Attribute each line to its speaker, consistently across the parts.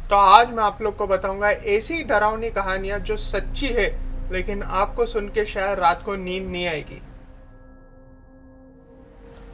Speaker 1: तो आज मैं आप लोग को बताऊंगा ऐसी डरावनी कहानियां जो सच्ची है, लेकिन आपको सुन के शायद रात को नींद नहीं आएगी।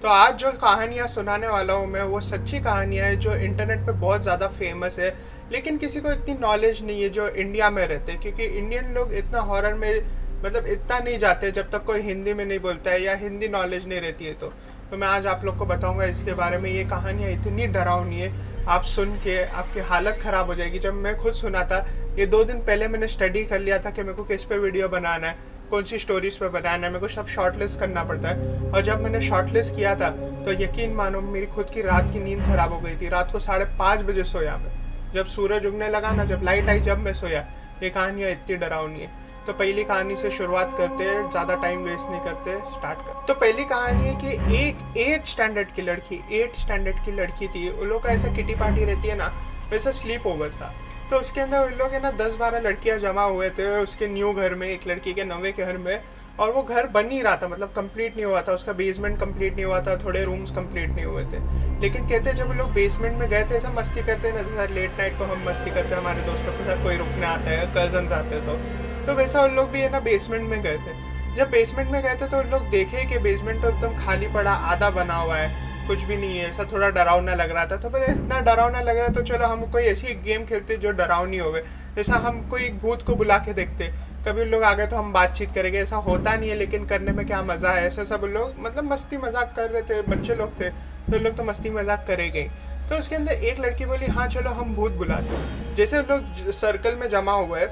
Speaker 1: तो आज जो कहानियां सुनाने वाला हूँ मैं, वो सच्ची कहानियां हैं जो इंटरनेट पे बहुत ज़्यादा फेमस है, लेकिन किसी को इतनी नॉलेज नहीं है जो इंडिया में रहते हैं, क्योंकि इंडियन लोग इतना हॉरर में मतलब इतना नहीं जाते जब तक कोई हिंदी में नहीं बोलता है या हिंदी नॉलेज नहीं रहती है। तो मैं आज आप लोग को बताऊंगा इसके बारे में। ये कहानियाँ इतनी डरावनी है, आप सुन के आपकी हालत ख़राब हो जाएगी। जब मैं खुद सुना था, ये 2 दिन पहले मैंने स्टडी कर लिया था कि मेरे को किस पे वीडियो बनाना है, कौन सी स्टोरीज पे बनाना है, मेरे को सब शॉर्टलिस्ट करना पड़ता है। और जब मैंने शॉर्टलिस्ट किया था तो यकीन मानो मेरी खुद की रात की नींद ख़राब हो गई थी। रात को 5:30 बजे सोया मैं, जब सूरज उगने लगा ना, जब लाइट आई, जब मैं सोया। ये कहानियाँ इतनी डरावनी है। तो पहली कहानी से शुरुआत करते हैं, ज़्यादा टाइम वेस्ट नहीं करते, स्टार्ट कर। तो पहली कहानी है कि एक 8 स्टैंडर्ड की लड़की थी। उन लोग का ऐसा किटी पार्टी रहती है ना, वैसा स्लीप ओवर था। तो उसके अंदर उन लोग है ना 10-12 लड़कियां जमा हुए थे उसके न्यू घर में, एक लड़की के नवे के घर में। और वो घर बन ही रहा था, मतलब कंप्लीट नहीं हुआ था, उसका बेसमेंट कंप्लीट नहीं हुआ था, थोड़े रूम्स कंप्लीट नहीं हुए थे। लेकिन कहते जब लोग बेसमेंट में गए थे, ऐसा मस्ती करते हैं ना, जैसा लेट नाइट को हम मस्ती करते हैं हमारे दोस्तों के साथ, कोई रुकने आता है, कजन्स आते हैं, तो वैसा उन लोग भी है ना बेसमेंट में गए थे। जब बेसमेंट में गए थे तो उन लोग देखे कि बेसमेंट तो एकदम खाली पड़ा, आधा बना हुआ है, कुछ भी नहीं है। ऐसा थोड़ा डरावना लग रहा था। तो बोले इतना डरावना लग रहा है तो चलो हम कोई ऐसी गेम खेलते जो डरावनी होवे। जैसा हम कोई एक भूत को बुला के देखते, कभी लोग आ गए तो हम बातचीत करेंगे। ऐसा होता नहीं है, लेकिन करने में क्या मज़ा है। ऐसा सब लोग मतलब मस्ती मजाक कर रहे थे, बच्चे लोग थे तो लोग तो मस्ती मजाक करेंगे। तो उसके अंदर एक लड़की बोली हाँ चलो हम भूत बुलाते हैं। जैसे लोग सर्कल में जमा हुए,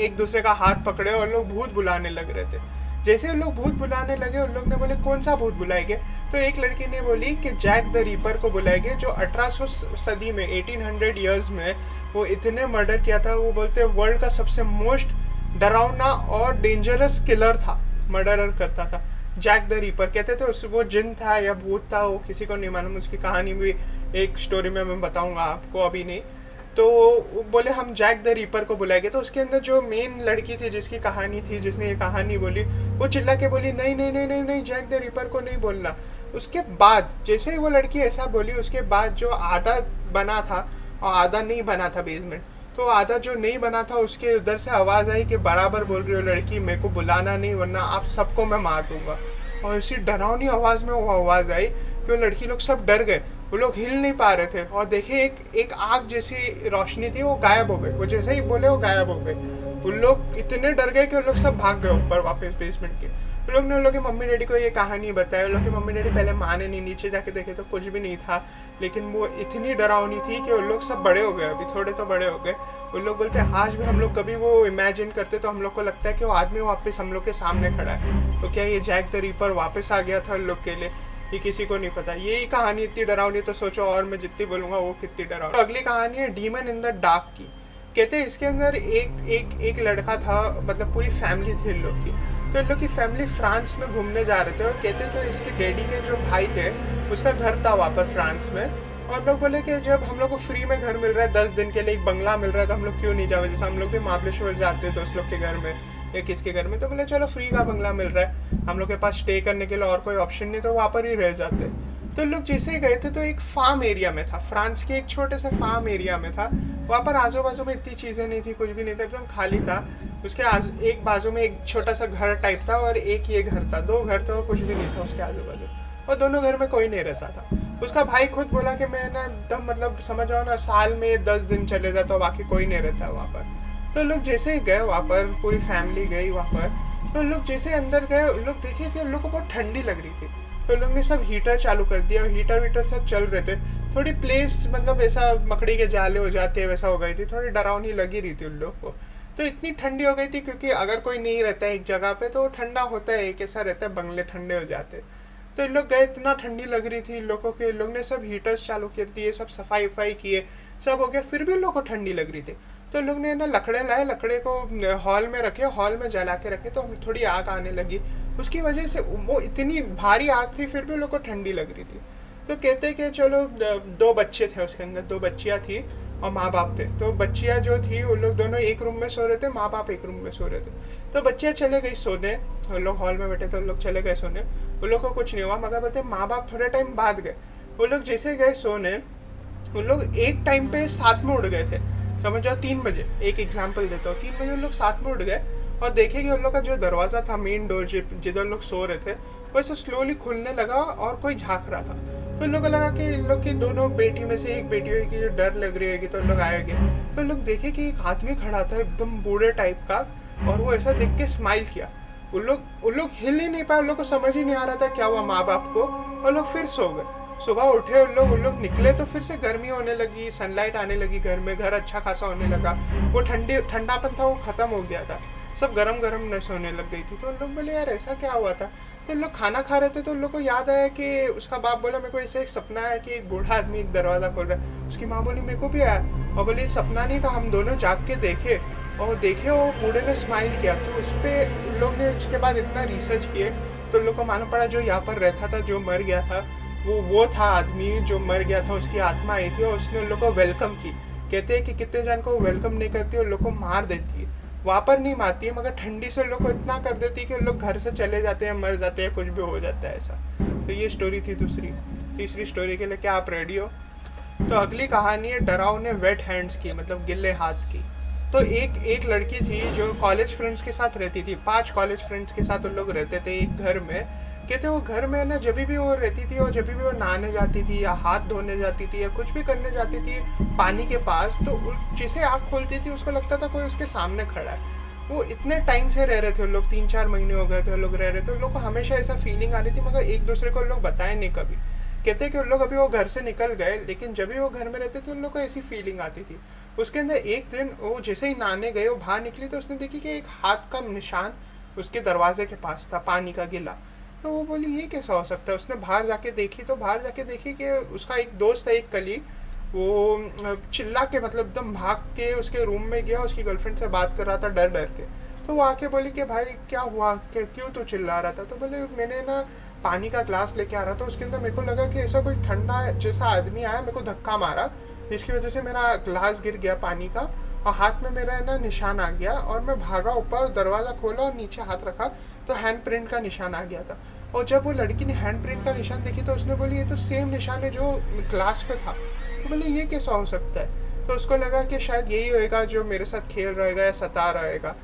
Speaker 1: एक दूसरे का हाथ पकड़े और लोग भूत बुलाने लग रहे थे। जैसे उन लोग भूत बुलाने लगे, उन लोग ने बोले कौन सा भूत बुलाएंगे। तो एक लड़की ने बोली कि जैक द रीपर को बुलाएंगे, जो 1800 सदी में, 1800 ईयर्स में वो इतने मर्डर किया था। वो बोलते वर्ल्ड का सबसे मोस्ट डरावना और डेंजरस किलर था, मर्डरर करता था। जैक द रीपर कहते थे उस, वो जिन था या भूत था वो किसी को नहीं मालूम। उसकी कहानी भी एक स्टोरी में मैं बताऊंगा आपको, अभी नहीं। तो बोले हम जैक द रीपर को बुलाएंगे। तो उसके अंदर जो मेन लड़की थी जिसकी कहानी थी, जिसने ये कहानी बोली, वो चिल्ला के बोली नहीं नहीं नहीं नहीं नहीं, जैक द रीपर को नहीं बोलना। उसके बाद जैसे ही वो लड़की ऐसा बोली, उसके बाद जो आधा बना था और आधा नहीं बना था बेसमेंट, तो आधा जो नहीं बना था उसके उधर से आवाज़ आई कि बराबर बोल रही हो लड़की, मेरे को बुलाना नहीं वरना आप सबको मैं मार दूंगा। और इसी डरावनी आवाज़ में वो आवाज़ आई कि वो लड़की लोग सब डर गए। वो लोग हिल नहीं पा रहे थे और देखे एक आग जैसी रोशनी थी, वो गायब हो गई। वो जैसे ही बोले वो गायब हो गई। उन लोग इतने डर गए कि उन लोग सब भाग गए ऊपर वापस बेसमेंट के। उन लोग ने उन लोग के मम्मी डैडी को ये कहानी बताई। उन लोग के मम्मी डैडी पहले माने नहीं, नीचे जाके देखे तो कुछ भी नहीं था। लेकिन वो इतनी डरावनी थी कि उन लोग सब बड़े हो गए, अभी थोड़े तो बड़े हो गए। उन लोग बोलते हैं आज भी हम लोग कभी वो इमेजिन करते तो हम लोग को लगता है कि वो आदमी वापस हम लोग के सामने खड़ा है। तो क्या ये जैक द रीपर वापस आ गया था उन लोग के लिए, ये किसी को नहीं पता। यही कहानी इतनी डरावनी, तो सोचो और मैं जितनी बोलूँगा वो कितनी डरावनी। तो अगली कहानी है डीमन इन द डार्क की। कहते हैं इसके अंदर एक लड़का था, मतलब पूरी फैमिली थी इन लोग की। तो इन लोग की फैमिली फ्रांस में घूमने जा रहे थे और कहते थे इसके डैडी के जो भाई थे उसका घर था वहाँ पर फ्रांस में। और लोग बोले कि जब हम लोग को फ्री में घर मिल रहा है 10 दिन के लिए, एक बंगला मिल रहा है, तो हम लोग क्यों नहीं जावे। जैसे हम लोग भी महाबलेश्वर जाते हैं दोस्त लोग के घर में या किसके घर में, तो बोले चलो फ्री का बंगला मिल रहा है, हम लोग के पास स्टे करने के लिए और कोई ऑप्शन नहीं, तो वहाँ पर ही रह जाते। तो लोग जैसे ही गए थे तो एक फार्म एरिया में था, फ्रांस के एक छोटे से फार्म एरिया में था। वहाँ पर आजू बाजू में इतनी चीज़ें नहीं थी, कुछ भी नहीं था, एकदम खाली था। उसके एक बाजू में एक छोटा सा घर टाइप था और एक ये घर था, 2 घर थे और कुछ भी नहीं था उसके आजू बाजू। और दोनों घर में कोई नहीं रहता था। उसका भाई खुद बोला कि मैं ना एकदम मतलब समझ आओ ना, साल में 10 दिन चले जाता, बाकी कोई नहीं रहता वहाँ पर। तो लोग जैसे ही गए वहाँ पर, पूरी फैमिली गई वहाँ पर। तो लोग जैसे अंदर गए, लोग देखे कि उन लोग को बहुत ठंडी लग रही थी। तो लोग ने सब हीटर चालू कर दिया, हीटर वीटर सब चल रहे थे। थोड़ी प्लेस मतलब ऐसा मकड़ी के जाले हो जाते हैं वैसा हो गई थी, थोड़ी डरावनी लगी रही थी उन लोग को। तो इतनी ठंडी हो गई थी क्योंकि अगर कोई नहीं रहता है एक जगह पे तो ठंडा होता है, एक ऐसा रहता है बंगले ठंडे हो जाते। तो इन लोग गए, इतना ठंडी लग रही थी इन लोगों के, लोग ने सब हीटर्स चालू कर दिए, सब सफाई वफाई किए, सब हो गया, फिर भी उन लोग को ठंडी लग रही थी। तो लोग ने ना लकड़े लाए, लकड़े को हॉल में रखे, हॉल में जला के रखे, तो थोड़ी आग आने लगी। उसकी वजह से वो इतनी भारी आग थी फिर भी लोग को ठंडी लग रही थी। तो कहते कि चलो 2 बच्चे थे उसके अंदर, 2 बच्चियाँ थी और माँ बाप थे। तो बच्चियाँ जो थी उन लोग दोनों एक रूम में सो रहे थे, माँ बाप एक रूम में सो रहे थे। तो बच्चियाँ चले गई सोने, उन लोग हॉल में बैठे थे, उन लोग चले गए सोने। उन लोग को कुछ नहीं हुआ, मगर बोलते माँ बाप थोड़े टाइम बाद गए। वो लोग जैसे गए सोने, उन लोग एक टाइम पे साथ में उड़ गए थे। समझ जाओ 3 बजे, एक एग्जाम्पल देता हूँ, 3 बजे उन लोग साथ में उठ गए और देखे कि उन लोग का जो दरवाज़ा था, मेन डोर जिधर लोग सो रहे थे, वो ऐसे स्लोली खुलने लगा और कोई झाँक रहा था। तो इन लोगों को लगा कि इन लोग की दोनों बेटी में से एक बेटी होगी, डर लग रही होगी, तो इन लोग आएंगे। तो इन लोग देखे कि एक आदमी खड़ा था एकदम बूढ़े टाइप का, और वो ऐसा देख के स्माइल किया। उन लोग हिल ही नहीं पाए, उन लोग को समझ ही नहीं आ रहा था क्या हुआ माँ बाप को, और लोग फिर सो गए। सुबह उठे उन लोग निकले तो फिर से गर्मी होने लगी, सनलाइट आने लगी घर में, घर अच्छा खासा होने लगा, वो ठंडापन था वो खत्म हो गया था, सब गरम गरम नस होने लग गई थी। तो उन लोग बोले यार ऐसा क्या हुआ था। तो उन लोग खाना खा रहे थे तो उन लोग को याद आया कि उसका बाप बोला मेरे को ऐसे एक सपना है कि एक बूढ़ा आदमी एक दरवाज़ा खोल रहा है। उसकी माँ बोली मेरे को भी आया, और बोली सपना नहीं था, हम दोनों जाग के देखे, और देखे वो बूढ़े ने स्माइल किया। तो उस पर उन लोग ने उसके बाद इतना रिसर्च किए तो उन लोग को मालूम पड़ा जो यहाँ पर रहता था, जो मर गया था, वो था आदमी जो मर गया था, उसकी आत्मा आई थी और उसने उन लोग को वेलकम की। कहते हैं कि कितने जन को वेलकम नहीं करती, उन लोग को मार देती है, वहाँ पर नहीं मारती है, मगर ठंडी से उन लोग को इतना कर देती है कि उन लोग घर से चले जाते हैं, मर जाते हैं, कुछ भी हो जाता है ऐसा। तो ये स्टोरी थी दूसरी। तीसरी स्टोरी के लिए क्या आप रेडी हो? तो अगली कहानी है डरावने वेट हैंड्स की, मतलब गिल्ले हाथ की। तो एक लड़की थी जो कॉलेज फ्रेंड्स के साथ रहती थी, 5 कॉलेज फ्रेंड्स के साथ उन लोग रहते थे एक घर में। कहते वो घर में ना जब भी वो रहती थी और जब भी वो नहाने जाती थी या हाथ धोने जाती थी या कुछ भी करने जाती थी पानी के पास, तो जिसे आँख खोलती थी उसको लगता था कोई उसके सामने खड़ा है। वो इतने टाइम से रह रहे थे, उन लोग 3-4 महीने हो गए थे उन लोग रह रहे थे, उन लोग को हमेशा ऐसा फीलिंग आ रही थी, मगर एक दूसरे को उन लोग बताए नहीं कभी। कहते कि उन लोग अभी वो घर से निकल गए, लेकिन जब भी वो घर में रहते थे उन लोग को ऐसी फीलिंग आती थी। उसके अंदर एक दिन वो जैसे ही नहाने गए, वो बाहर निकली तो उसने देखी कि एक हाथ का निशान उसके दरवाजे के पास था, पानी का गिला। तो वो बोली ये कैसा हो सकता है। उसने बाहर जाके देखी कि उसका एक दोस्त है, एक कलीग, वो चिल्ला के मतलब एकदम भाग के उसके रूम में गया, उसकी गर्लफ्रेंड से बात कर रहा था डर डर के। तो वो आके बोली कि भाई क्या हुआ, क्यों तू चिल्ला रहा था। तो बोले मैंने ना पानी का ग्लास लेके आ रहा था, उसके अंदर मेरे को लगा कि ऐसा कोई ठंडा जैसा आदमी आया, मेरे को धक्का मारा, जिसकी वजह से मेरा ग्लास गिर गया पानी का, और हाथ में मेरा ना निशान आ गया, और मैं भागा ऊपर, दरवाज़ा खोला और नीचे हाथ रखा तो हैंड प्रिंट का निशान आ गया था। और जब वो लड़की ने हैंड प्रिंट का निशान देखी तो उसने बोली ये तो सेम निशान है जो ग्लास पे था। तो बोले ये कैसा हो सकता है। तो उसको लगा कि शायद यही होएगा जो मेरे साथ खेल रहेगा या सता रहेगा।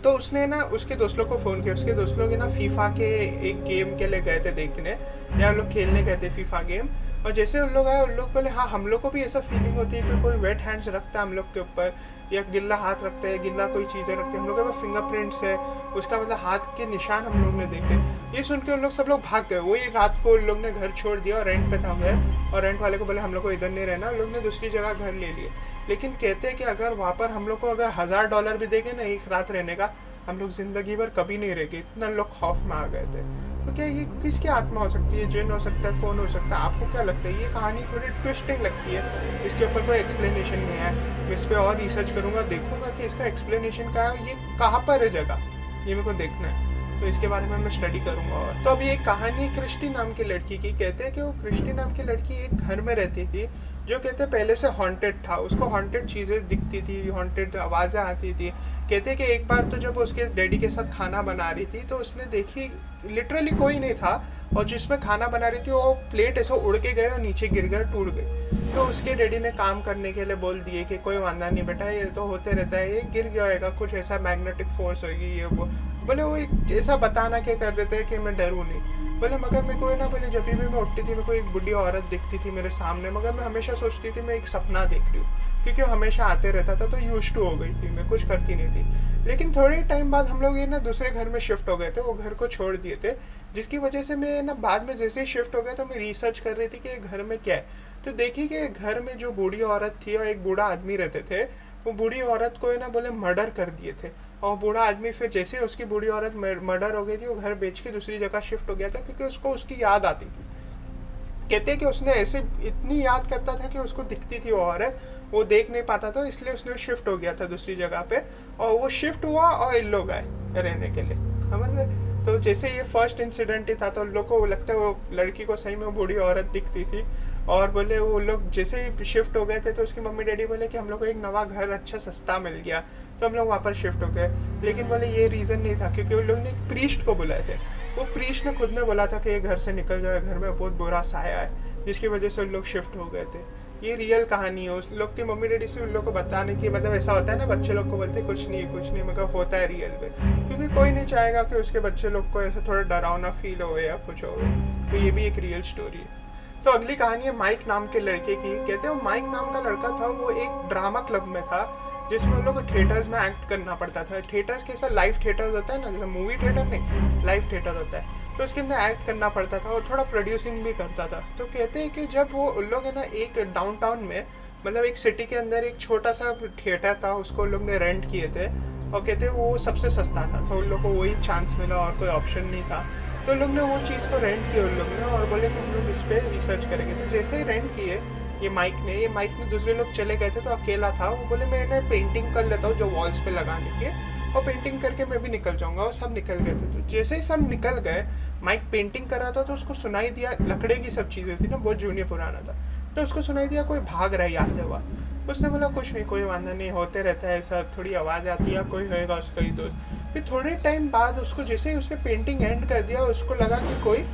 Speaker 1: तो उसने ना उसके दोस्त लोग को फ़ोन किया, उसके दोस्त लोग ना फीफा के एक गेम के लिए गए थे देखने, या लोग खेलने गए थे फीफा गेम। और जैसे उन लोग आए, उन लोग बोले हाँ हम लोग को भी ऐसा फीलिंग होती है कि कोई वेट हैंड्स रखता है हम लोग के ऊपर, या गिल्ला हाथ रखते हैं, गिल्ला कोई चीज़ें रखते हैं, हम लोग के पास फिंगरप्रिंट्स है, उसका मतलब हाथ के निशान हम लोग ने देखे। ये सुन के उन लोग सब लोग भाग गए। वही रात को उन लोग ने घर छोड़ दिया और रेंट पे था घर, और रेंट वाले को बोले हम लोग को इधर नहीं रहना, लोग ने दूसरी जगह घर ले लिए। लेकिन कहते हैं कि अगर वहाँ पर हम लोग को अगर $1000 भी देंगे ना एक रात रहने का, हम लोग जिंदगी भर कभी नहीं रहेंगे, इतना लोग खौफ में आ गए थे। तो क्या ये किसकी आत्मा हो सकती है, जिन हो सकता है, कौन हो सकता है, आपको क्या लगता है। ये कहानी थोड़ी ट्विस्टिंग लगती है, इसके ऊपर कोई एक्सप्लेनेशन नहीं है। मैं इस पर और रिसर्च करूँगा, देखूंगा कि इसका एक्सप्लेनेशन क्या है, ये कहाँ पर है जगह, ये मेरे को देखना है। तो इसके बारे में मैं स्टडी करूँगा। और तो अभी एक कहानी क्रिस्टी नाम की लड़की की। कहते हैं कि वो क्रिस्टी नाम की लड़की एक घर में रहती थी जो कहते पहले से हॉन्टेड था, उसको हॉन्टेड चीज़ें दिखती थी, हॉन्टेड आवाज़ें आती थी। कहते कि एक बार तो जब उसके डैडी के साथ खाना बना रही थी तो उसने देखी, लिटरली कोई नहीं था, और जिसमें खाना बना रही थी वो प्लेट ऐसा उड़ के गए और नीचे गिर गए, टूट गई। तो उसके डैडी ने काम करने के लिए बोल दिए कि कोई वादा नहीं बेटा, ये तो होते रहता है, ये गिर गया होगा, कुछ ऐसा मैग्नेटिक फोर्स होगी ये वो। बोले वो ऐसा बताना क्या कर रहे थे कि मैं डरूँ नहीं। बोले मगर मेरे को ना, बोले जब भी मैं उठती थी मेरे को एक बुढ़ी औरत दिखती थी मेरे सामने, मगर मैं हमेशा सोचती थी मैं एक सपना देख रही हूँ, क्योंकि वो हमेशा आते रहता था, तो यूज्ड टू हो गई थी, मैं कुछ करती नहीं थी। लेकिन थोड़े टाइम बाद हम लोग ये ना दूसरे घर में शिफ्ट हो गए थे, वो घर को छोड़ दिए थे, जिसकी वजह से मैं ना बाद में जैसे ही शिफ्ट हो गया तो मैं रिसर्च कर रही थी कि घर में क्या है। तो देखी कि घर में जो बूढ़ी औरत थी और एक बूढ़ा आदमी रहते थे, वो बूढ़ी औरत को ना बोले मर्डर कर दिए थे, और बूढ़ा आदमी फिर जैसे उसकी बूढ़ी औरत मर्डर हो गई थी, वो घर बेच के दूसरी जगह शिफ्ट हो गया था, क्योंकि उसको उसकी याद आती थी। कहते हैं कि उसने ऐसे इतनी याद करता था कि उसको दिखती थी वो औरत, वो देख नहीं पाता था, इसलिए उसने शिफ्ट हो गया था दूसरी जगह पे, और वो शिफ्ट हुआ और इन लोग आए रहने के लिए, समझ रहे। तो जैसे ये फर्स्ट इंसिडेंट ही था तो लोग को लगता है वो लड़की को सही में वो बूढ़ी औरत दिखती थी, और बोले वो लोग जैसे ही शिफ्ट हो गए थे तो उसकी मम्मी डैडी बोले कि हम लोग को एक नवा घर अच्छा सस्ता मिल गया, तो हम लोग वहाँ पर शिफ्ट हो गए। लेकिन बोले ये रीज़न नहीं था, क्योंकि उन लोग ने एक प्रीस्ट को बुलाए थे, वो प्रीस्ट ने खुद ने बोला था कि ये घर से निकल जाए, घर में बहुत बुरा साया है, जिसकी वजह से उन लोग शिफ्ट हो गए थे। ये रियल कहानी है। उस लोग की मम्मी डैडी से उन लोग को बताने की, मतलब ऐसा होता है ना, बच्चे लोग को बोलते कुछ नहीं कुछ नहीं, मगर होता है रियल में, क्योंकि कोई नहीं चाहेगा कि उसके बच्चे लोग को ऐसा थोड़ा डरावना फील हो या कुछ हो। तो ये भी एक रियल स्टोरी है। तो अगली कहानी है माइक नाम के लड़के की। कहते हैं माइक नाम का लड़का था, वो एक ड्रामा क्लब में था जिसमें उन लोग को थिएटर्स में एक्ट करना पड़ता था। थिएटर्स कैसा, लाइव थिएटर्स होता है ना, जैसे मूवी थिएटर नहीं, लाइव थिएटर होता है, तो उसके अंदर एक्ट करना पड़ता था और थोड़ा प्रोड्यूसिंग भी करता था। तो कहते हैं कि जब वो उन लोग है ना एक डाउनटाउन में, मतलब एक सिटी के अंदर एक छोटा सा थिएटर था, उसको उन लोग ने रेंट किए थे, और कहते हैं वो सबसे सस्ता था, तो उन लोग को वही चांस मिला और कोई ऑप्शन नहीं था। तो लोग ने वो चीज़ को रेंट किया उन लोग ने, और बोले कि हम लोग इस पर रिसर्च करेंगे। तो जैसे ही रेंट किए ये माइक ने दूसरे लोग चले गए थे, तो अकेला था। वो बोले मैं पेंटिंग कर लेता हूँ जो वॉल्स पे लगाने की, और पेंटिंग करके मैं भी निकल जाऊंगा। और सब निकल गए थे। तो जैसे ही सब निकल गए, माइक पेंटिंग कर रहा था, तो उसको सुनाई दिया, लकड़े की सब चीज़ें थी ना, बहुत जूनी पुराना था, तो उसको सुनाई दिया कोई भाग रहा है यहाँ से हुआ। उसने बोला कुछ नहीं, कोई वादा नहीं, होते रहता है ऐसा, थोड़ी आवाज़ आती है, कोई होएगा उसका ही दोस्त। फिर थोड़े टाइम बाद उसको, जैसे ही उसने पेंटिंग एंड कर दिया, उसको लगा कि कोई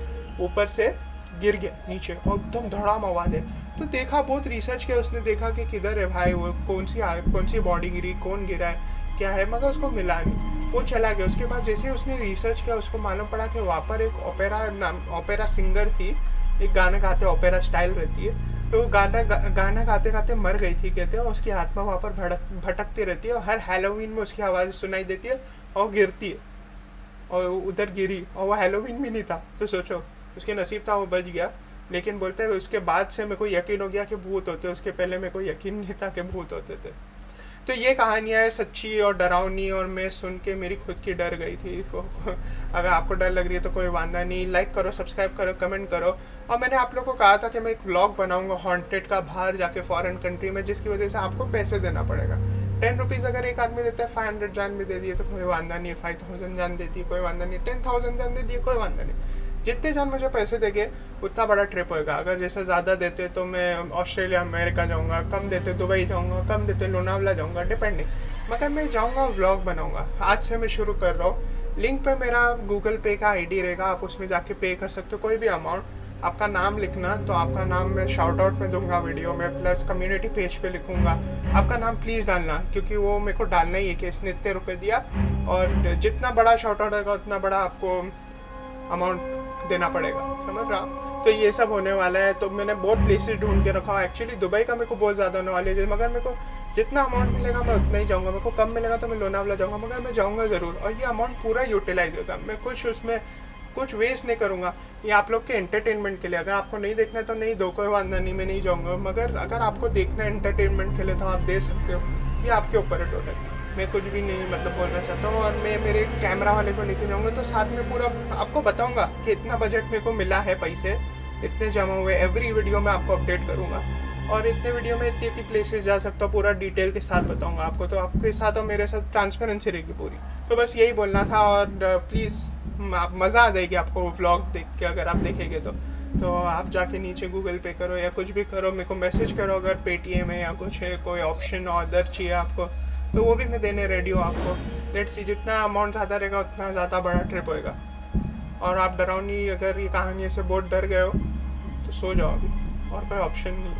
Speaker 1: ऊपर से गिर गया नीचे, और एकदम धड़ाम आवाज़ है। तो देखा, बहुत रिसर्च किया उसने, देखा कि किधर है भाई, वो कौन सी बॉडी गिरी, कौन गिरा है, क्या है, मगर उसको मिला नहीं। वो चला गया। उसके बाद जैसे उसने रिसर्च किया, उसको मालूम पड़ा कि वहाँ पर एक ओपेरा सिंगर थी, एक गाना गाते, ओपेरा स्टाइल रहती है, तो गाना गाते गाते मर गई थी कहते हैं। उसकी आत्मा वहाँ पर भटकती रहती है, और हर हैलोवीन में उसकी आवाज़ सुनाई देती है और गिरती है, और उधर गिरी, और वो हैलोवीन भी नहीं था। तो सोचो, उसके नसीब था, वो बच गया। लेकिन बोलते हैं उसके बाद से मेरे को यकीन हो गया कि भूत होते, उसके पहले मेरे को यकीन नहीं था कि भूत होते थे। तो ये कहानियाँ है सच्ची और डरावनी, और मैं सुन के मेरी खुद की डर गई थी। अगर आपको डर लग रही है तो कोई वादा नहीं, लाइक करो, सब्सक्राइब करो, कमेंट करो। और मैंने आप लोगों को कहा था कि मैं एक व्लॉग बनाऊंगा हॉन्टेड का, बाहर जाके फॉरेन कंट्री में, जिसकी वजह से आपको पैसे देना पड़ेगा। 10 रुपीज़ अगर एक आदमी देता है, 500 जान भी दे दिए तो कोई वादा नहीं, 5000 जान देती है कोई वादा नहीं, 10,000 जान दे दिए कोई वादा नहीं। जितने जान मुझे पैसे देंगे उतना बड़ा ट्रिप होएगा। अगर जैसे ज़्यादा देते तो मैं ऑस्ट्रेलिया, अमेरिका जाऊँगा, कम देते दुबई जाऊँगा, कम देते लोनावला जाऊँगा, डिपेंडिंग, मगर मैं जाऊँगा, व्लॉग बनाऊँगा। आज से मैं शुरू कर रहा हूँ। लिंक पे मेरा गूगल पे का आईडी रहेगा, आप उसमें जाके पे कर सकते हो कोई भी अमाउंट। आपका नाम लिखना, तो आपका नाम मैं शाउट आउट में दूंगा वीडियो में, प्लस कम्युनिटी पेज पे लिखूंगा। आपका नाम प्लीज़ डालना, क्योंकि वो मेरे को डालना ही है कि इसने इतने रुपए दिया, और जितना बड़ा शाउट आउट होगा उतना बड़ा आपको अमाउंट देना पड़ेगा, समझ रहा। तो ये सब होने वाला है। तो मैंने बहुत प्लेसेस ढूंढ के रखा। एक्चुअली दुबई का मेरे को बहुत ज़्यादा होने वाली है, मगर मेरे को जितना अमाउंट मिलेगा मैं उतना ही जाऊँगा। मेरे को कम मिलेगा तो मैं लोनावला जाऊँगा, मगर मैं जाऊँगा ज़रूर, और ये अमाउंट पूरा यूटिलाइज होगा। मैं कुछ उसमें कुछ वेस्ट नहीं करूँगा। ये आप लोग के एंटरटेनमेंट के लिए, अगर आपको नहीं देखना है तो नहीं दो, कोई वादा नहीं, मैं नहीं जाऊँगा। मगर अगर आपको देखना है एंटरटेनमेंट के लिए तो आप दे सकते हो, ये आपके ऊपर है टोटल। मैं कुछ भी नहीं मतलब बोलना चाहता हूँ। और मैं मेरे कैमरा वाले को लेके जाऊँगा, तो साथ में पूरा आपको बताऊँगा कि इतना बजट मेरे को मिला है, पैसे इतने जमा हुए, एवरी वीडियो में आपको अपडेट करूँगा। और इतने वीडियो में इतनी प्लेसेस जा सकता हूँ, पूरा डिटेल के साथ बताऊँगा आपको। तो आपके साथ और मेरे साथ ट्रांसपेरेंसी रहेगी पूरी। तो बस यही बोलना था। और प्लीज़, आप मज़ा आ जाएगी आपको व्लॉग देख के, अगर आप देखेंगे तो आप जाके नीचे गूगल पे करो या कुछ भी करो, मेरे को मैसेज करो अगर पेटीएम है या कुछ है, कोई ऑप्शन अदर चाहिए आपको, तो वो भी मैं देने रेडी हूँ आपको। लेट्स सी, जितना अमाउंट ज़्यादा रहेगा उतना ज़्यादा बड़ा ट्रिप होएगा। और आप डरावनी, अगर ये कहानी से बहुत डर गए हो तो सो जाओ अभी, और कोई ऑप्शन नहीं।